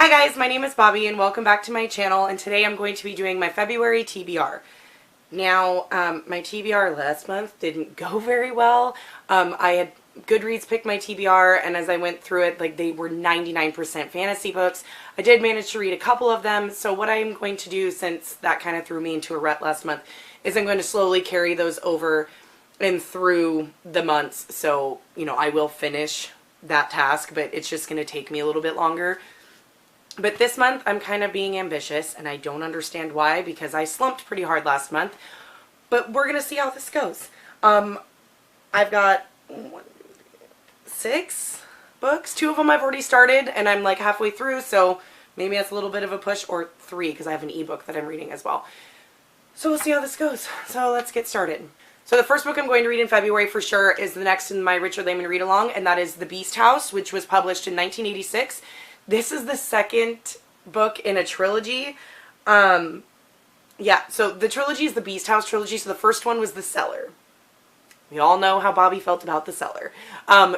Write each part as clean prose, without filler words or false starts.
Hi guys, my name is Bobby and welcome back to my channel, and today I'm going to be doing my February TBR. Now, my TBR last month didn't go very well. I had Goodreads pick my TBR, and as I went through it, like, they were 99% fantasy books. I did manage to read a couple of them, so what I'm going to do, since that kind of threw me into a rut last month, is I'm going to slowly carry those over and through the months. So, you know, I will finish that task, but it's just going to take me a little bit longer. But this month, I'm kind of being ambitious, and I don't understand why, because I slumped pretty hard last month. But we're going to see how this goes. I've got 6 books. 2 of them I've already started, and I'm like halfway through, so maybe that's a little bit of a push, or 3, because I have an ebook that I'm reading as well. So we'll see how this goes. So let's get started. So the first book I'm going to read in February for sure is the next in my Richard Lehman read-along, and that is The Beast House, which was published in 1986. This is the second book in a trilogy. Yeah, so the trilogy is the Beast House trilogy. So the first one was The Cellar. We all know how Bobby felt about The Cellar.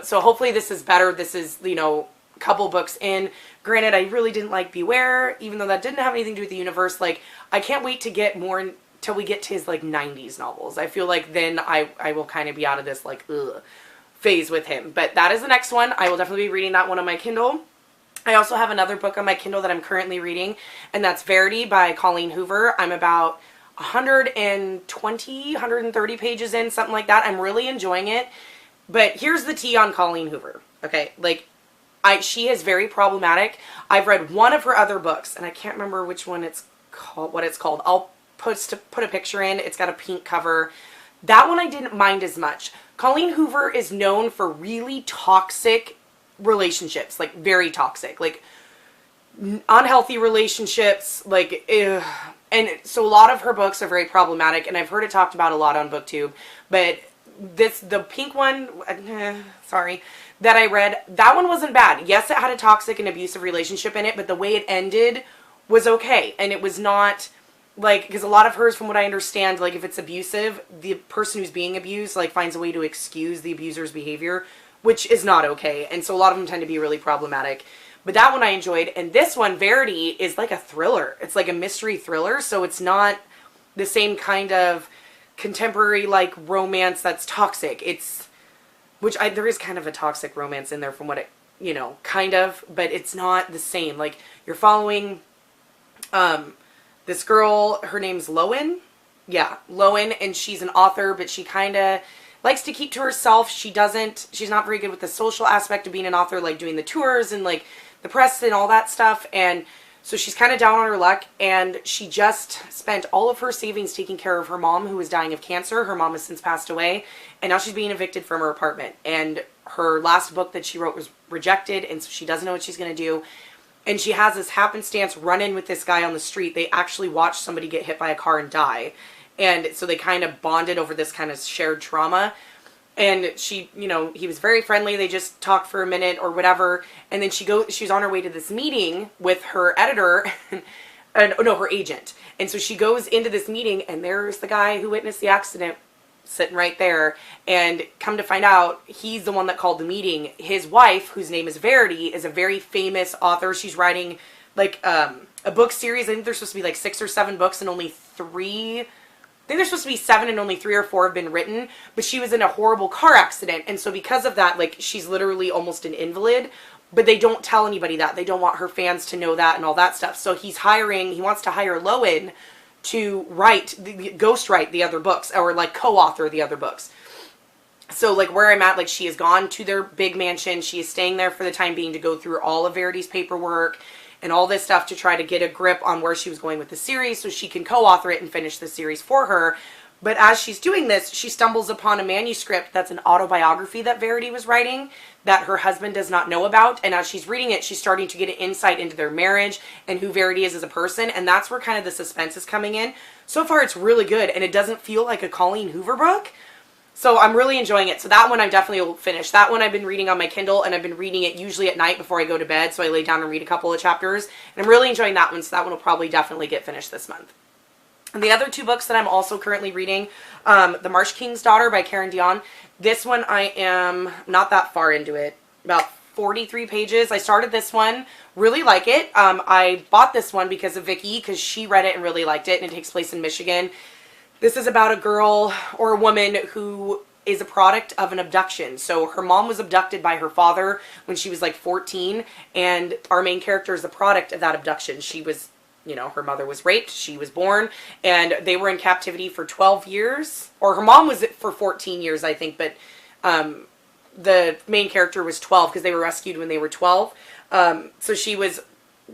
So hopefully this is better. This is, you know, a couple books in. Granted, I really didn't like Beware, even though that didn't have anything to do with the universe. Like, I can't wait to get more till we get to his, like, 90s novels. I feel like then I will kind of be out of this, like, phase with him. But that is the next one. I will definitely be reading that one on my Kindle. I also have another book on my Kindle that I'm currently reading, and that's Verity by Colleen Hoover. I'm about 120, 130 pages in, something like that. I'm really enjoying it. But here's the tea on Colleen Hoover. Okay, like, she is very problematic. I've read one of her other books, and I can't remember which one it's called, what it's called. I'll put a picture in. It's got a pink cover. That one I didn't mind as much. Colleen Hoover is known for really toxic relationships, like very toxic, like unhealthy relationships, like and so a lot of her books are very problematic, and I've heard it talked about a lot on BookTube. But the pink one, sorry, that I read, that one wasn't bad. Yes, it had a toxic and abusive relationship in it, but the way it ended was okay. And it was not like, because a lot of hers, from what I understand, like, if it's abusive, the person who's being abused, like, finds a way to excuse the abuser's behavior, which is not okay. And so a lot of them tend to be really problematic. But that one I enjoyed. And this one, Verity, is like a thriller. It's like a mystery thriller. So it's not the same kind of contemporary, like, romance that's toxic. It's, there is kind of a toxic romance in there from what it, you know, kind of, but it's not the same. Like, you're following this girl, her name's Lowen. Yeah, Lowen, and she's an author, but she kind of likes to keep to herself. She's not very good with the social aspect of being an author, like doing the tours and like the press and all that stuff. And so she's kind of down on her luck, and she just spent all of her savings taking care of her mom, who was dying of cancer. Her mom has since passed away, and now she's being evicted from her apartment. And her last book that she wrote was rejected, and so she doesn't know what she's going to do. And she has this happenstance run-in with this guy on the street. They actually watched somebody get hit by a car and die. And so they kind of bonded over this kind of shared trauma. And she, you know, he was very friendly. They just talked for a minute or whatever. And then she was on her way to this meeting with her editor, her agent. And so she goes into this meeting, and there's the guy who witnessed the accident sitting right there. And come to find out, he's the one that called the meeting. His wife, whose name is Verity, is a very famous author. She's writing like a book series. I think there's supposed to be like 6 or 7 books, and only 3... I think there's supposed to be 7 and only 3 or 4 have been written, but she was in a horrible car accident. And so because of that, like, she's literally almost an invalid, but they don't tell anybody that. They don't want her fans to know that and all that stuff. So he wants to hire Lowen to ghostwrite the other books, or like co-author the other books. So like where I'm at, like, she has gone to their big mansion. She is staying there for the time being to go through all of Verity's paperwork and all this stuff to try to get a grip on where she was going with the series so she can co-author it and finish the series for her. But as she's doing this, she stumbles upon a manuscript that's an autobiography that Verity was writing that her husband does not know about. And as she's reading it, she's starting to get an insight into their marriage and who Verity is as a person. And that's where kind of the suspense is coming in. So far, it's really good, and it doesn't feel like a Colleen Hoover book. So I'm really enjoying it. So that one I definitely will finish. That one I've been reading on my Kindle, and I've been reading it usually at night before I go to bed. So I lay down and read a couple of chapters. And I'm really enjoying that one. So that one will probably definitely get finished this month. And the other 2 books that I'm also currently reading, The Marsh King's Daughter by Karen Dionne. This one I am not that far into it. About 43 pages. I started this one, really like it. I bought this one because of Vicky, because she read it and really liked it, and it takes place in Michigan. This is about a girl or a woman who is a product of an abduction. So her mom was abducted by her father when she was like 14, and our main character is the product of that abduction. She was, you know, her mother was raped, she was born, and they were in captivity for 12 years. Or her mom was for 14 years, I think, but the main character was 12 because they were rescued when they were 12. So she was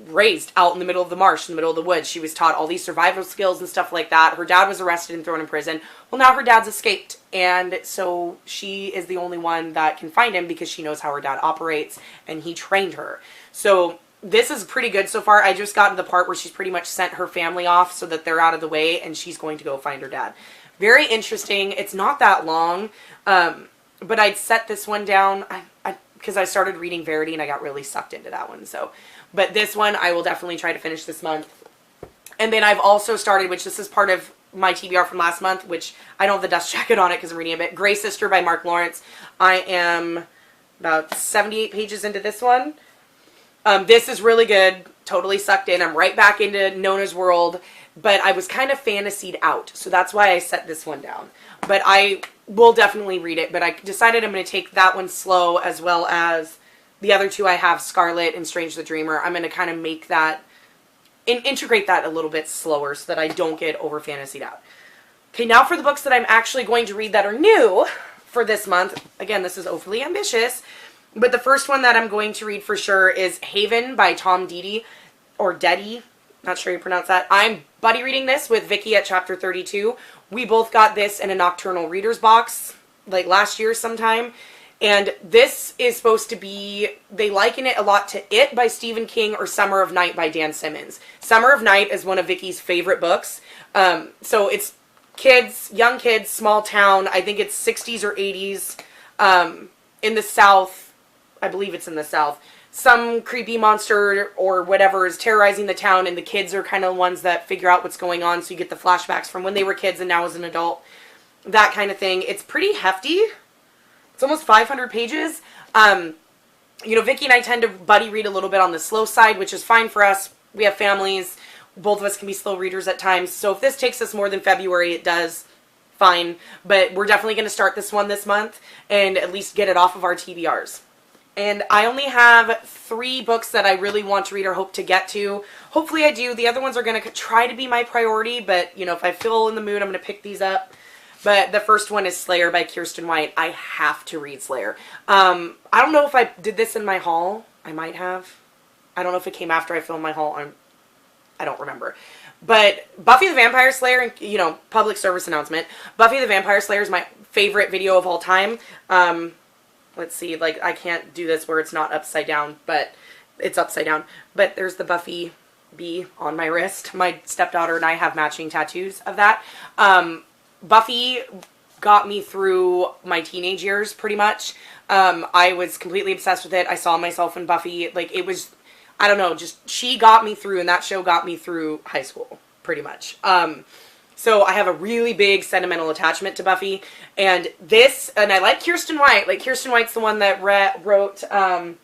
raised out in the middle of the marsh, in the middle of the woods. She was taught all these survival skills and stuff like that. Her dad was arrested and thrown in prison. Well, now her dad's escaped, and so she is the only one that can find him because she knows how her dad operates, and he trained her. So this is pretty good so far. I just got to the part where she's pretty much sent her family off so that they're out of the way, and she's going to go find her dad. Very interesting. It's not that long, but I'd set this one down because I started reading Verity and I got really sucked into that one. So, but this one I will definitely try to finish this month. And then I've also started, which this is part of my TBR from last month, which I don't have the dust jacket on it because I'm reading a bit. Grey Sister by Mark Lawrence. I am about 78 pages into this one. This is really good. Totally sucked in. I'm right back into Nona's world, but I was kind of fantasied out. So that's why I set this one down. But I will definitely read it. But I decided I'm going to take that one slow, as well as the other two I have, Scarlet and Strange the Dreamer. I'm going to kind of make that, integrate that a little bit slower so that I don't get over fantasied out. Okay, now for the books that I'm actually going to read that are new for this month. Again, this is overly ambitious. But the first one that I'm going to read for sure is Haven by Tom Deedy, or Deddy. Not sure you pronounce that. I'm buddy reading this with Vicky at chapter 32. We both got this in a Nocturnal Reader's box, like last year sometime. And this is supposed to be, they liken it a lot to It by Stephen King or Summer of Night by Dan Simmons. Summer of Night is one of Vicky's favorite books. So it's kids, young kids, small town. I think it's 60s or 80s in the South. I believe it's in the South. Some creepy monster or whatever is terrorizing the town, and the kids are kind of the ones that figure out what's going on, so you get the flashbacks from when they were kids and now as an adult. That kind of thing. It's pretty hefty. It's almost 500 pages. You know, Vicky and I tend to buddy read a little bit on the slow side, which is fine for us. We have families. Both of us can be slow readers at times. So if this takes us more than February, it does. Fine. But we're definitely going to start this one this month and at least get it off of our TBRs. And I only have 3 books that I really want to read or hope to get to. Hopefully I do. The other ones are going to try to be my priority, but, you know, if I feel in the mood, I'm going to pick these up. But the first one is Slayer by Kirsten White. I have to read Slayer. I don't know if I did this in my haul. I might have. I don't know if it came after I filmed my haul. I don't remember. But Buffy the Vampire Slayer, you know, public service announcement. Buffy the Vampire Slayer is my favorite video of all time. Let's see, like, I can't do this where it's not upside down, but it's upside down. But there's the Buffy bee on my wrist. My stepdaughter and I have matching tattoos of that. Buffy got me through my teenage years, pretty much. I was completely obsessed with it. I saw myself in Buffy. Like, it was, I don't know, just, she got me through, and that show got me through high school, pretty much. So I have a really big sentimental attachment to Buffy. And this, and I like Kirsten White. Like, Kirsten White's the one that wrote The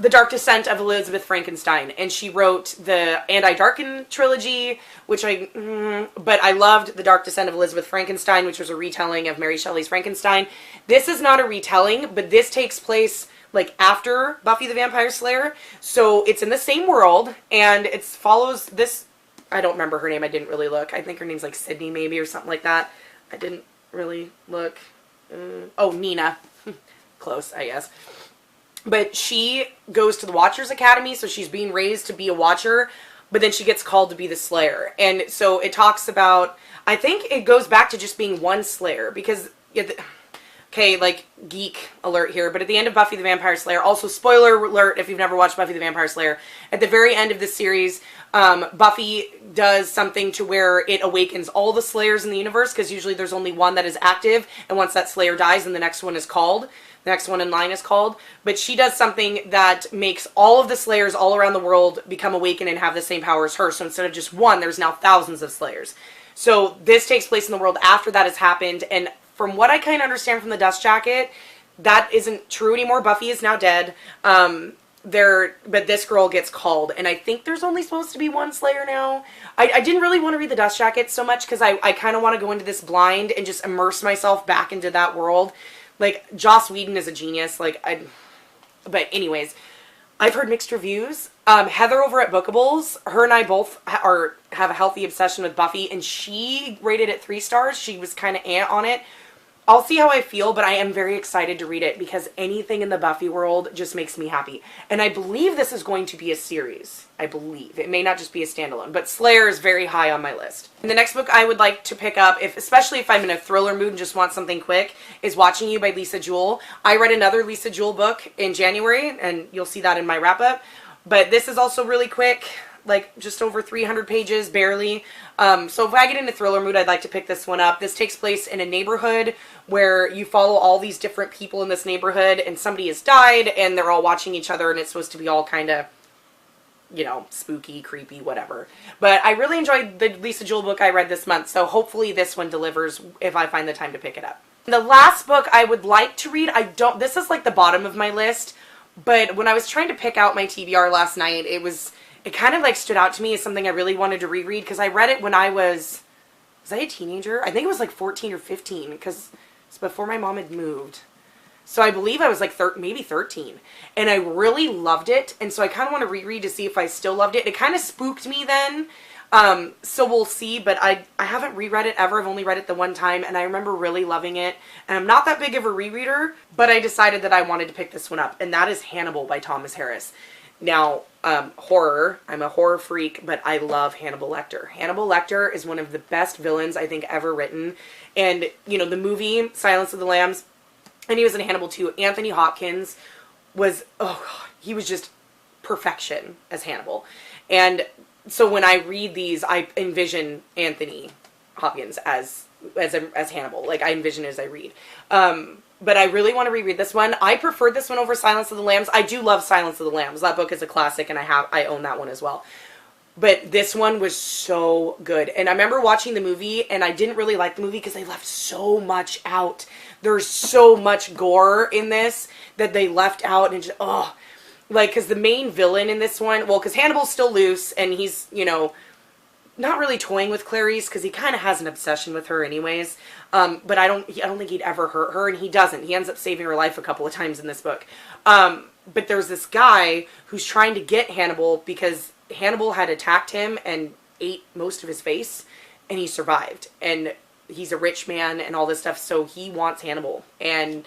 Dark Descent of Elizabeth Frankenstein. And she wrote the And I Darken trilogy, which but I loved The Dark Descent of Elizabeth Frankenstein, which was a retelling of Mary Shelley's Frankenstein. This is not a retelling, but this takes place like after Buffy the Vampire Slayer. So it's in the same world, and it follows this, I don't remember her name. I didn't really look. I think her name's like Sydney maybe or something like that. I didn't really look. Oh, Nina. Close, I guess. But she goes to the Watchers Academy, so she's being raised to be a Watcher, but then she gets called to be the Slayer. And so it talks about, I think it goes back to just being one Slayer, because, okay, like, geek alert here, but at the end of Buffy the Vampire Slayer, also spoiler alert if you've never watched Buffy the Vampire Slayer, at the very end of the series, Buffy does something to where it awakens all the Slayers in the universe, because usually there's only one that is active, and once that Slayer dies, then the next one is called. The next one in line is called. But she does something that makes all of the Slayers all around the world become awakened and have the same power as her. So instead of just one, there's now thousands of Slayers. So this takes place in the world after that has happened. And from what I kind of understand from the Dust Jacket, that isn't true anymore. Buffy is now dead. But this girl gets called, and I think there's only supposed to be one Slayer now. I didn't really want to read the Dust Jacket so much because I kind of want to go into this blind and just immerse myself back into that world. Like, Joss Whedon is a genius. But anyways, I've heard mixed reviews. Heather over at Bookables, her and I both have a healthy obsession with Buffy, and she rated it 3 stars. She was kind of on it. I'll see how I feel, but I am very excited to read it because anything in the Buffy world just makes me happy. And I believe this is going to be a series. I believe. It may not just be a standalone, but Slayer is very high on my list. And the next book I would like to pick up, especially if I'm in a thriller mood and just want something quick, is Watching You by Lisa Jewell. I read another Lisa Jewell book in January, and you'll see that in my wrap-up. But this is also really quick, like just over 300 pages, barely. So if I get into thriller mood, I'd like to pick this one up. This takes place in a neighborhood where you follow all these different people in this neighborhood, and somebody has died, and they're all watching each other, and it's supposed to be all kind of, you know, spooky, creepy, whatever. But I really enjoyed the Lisa Jewell book I read this month, so hopefully this one delivers if I find the time to pick it up. The last book I would like to read, this is like the bottom of my list, but when I was trying to pick out my TBR last night, it kind of like stood out to me as something I really wanted to reread because I read it when I was I a teenager? I think it was like 14 or 15 because it's before my mom had moved. So I believe I was like maybe 13, and I really loved it, and so I kind of want to reread to see if I still loved it. It kind of spooked me then, so we'll see, but I haven't reread it ever. I've only read it the one time, and I remember really loving it, and I'm not that big of a rereader, but I decided that I wanted to pick this one up, and that is Hannibal by Thomas Harris. Now, horror, I'm a horror freak, but I love Hannibal Lecter. Hannibal Lecter is one of the best villains I think ever written, and, you know, the movie Silence of the Lambs, and he was in Hannibal too. Anthony Hopkins was, oh God, he was just perfection as Hannibal. And so when I read these, I envision Anthony Hopkins as Hannibal. Like, I envision it as I read. But I really want to reread this one. I preferred this one over Silence of the Lambs. I do love Silence of the Lambs. That book is a classic, and I own that one as well. But this one was so good. And I remember watching the movie, and I didn't really like the movie because they left so much out. There's so much gore in this that they left out, and just, like, because the main villain in this one, well, because Hannibal's still loose, and he's, you know, not really toying with Clarice, because he kind of has an obsession with her anyways, but I don't think he'd ever hurt her, and he doesn't. He ends up saving her life a couple of times in this book. But there's this guy who's trying to get Hannibal because Hannibal had attacked him and ate most of his face, and he survived, and he's a rich man and all this stuff, so he wants Hannibal. And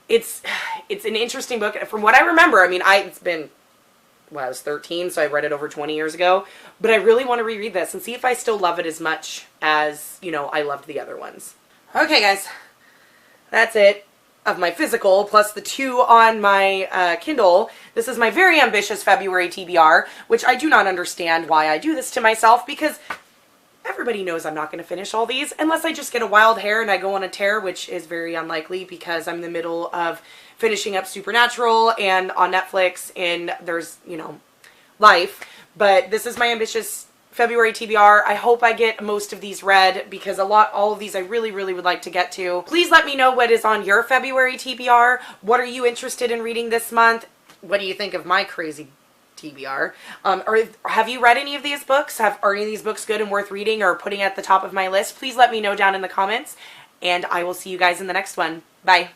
it's an interesting book. From what I remember, I mean, it's been, well, I was 13, so I read it over 20 years ago, but I really want to reread this and see if I still love it as much as, you know, I loved the other ones. Okay, guys, that's it of my physical, plus the 2 on my Kindle. This is my very ambitious February TBR, which I do not understand why I do this to myself, because everybody knows I'm not going to finish all these unless I just get a wild hair and I go on a tear, which is very unlikely because I'm in the middle of finishing up Supernatural and on Netflix, and there's, you know, life. But this is my ambitious February TBR. I hope I get most of these read because all of these I really, really would like to get to. Please let me know what is on your February TBR. What are you interested in reading this month? What do you think of my crazy TBR? Or have you read any of these books? Are any of these books good and worth reading or putting at the top of my list? Please let me know down in the comments, and I will see you guys in the next one. Bye.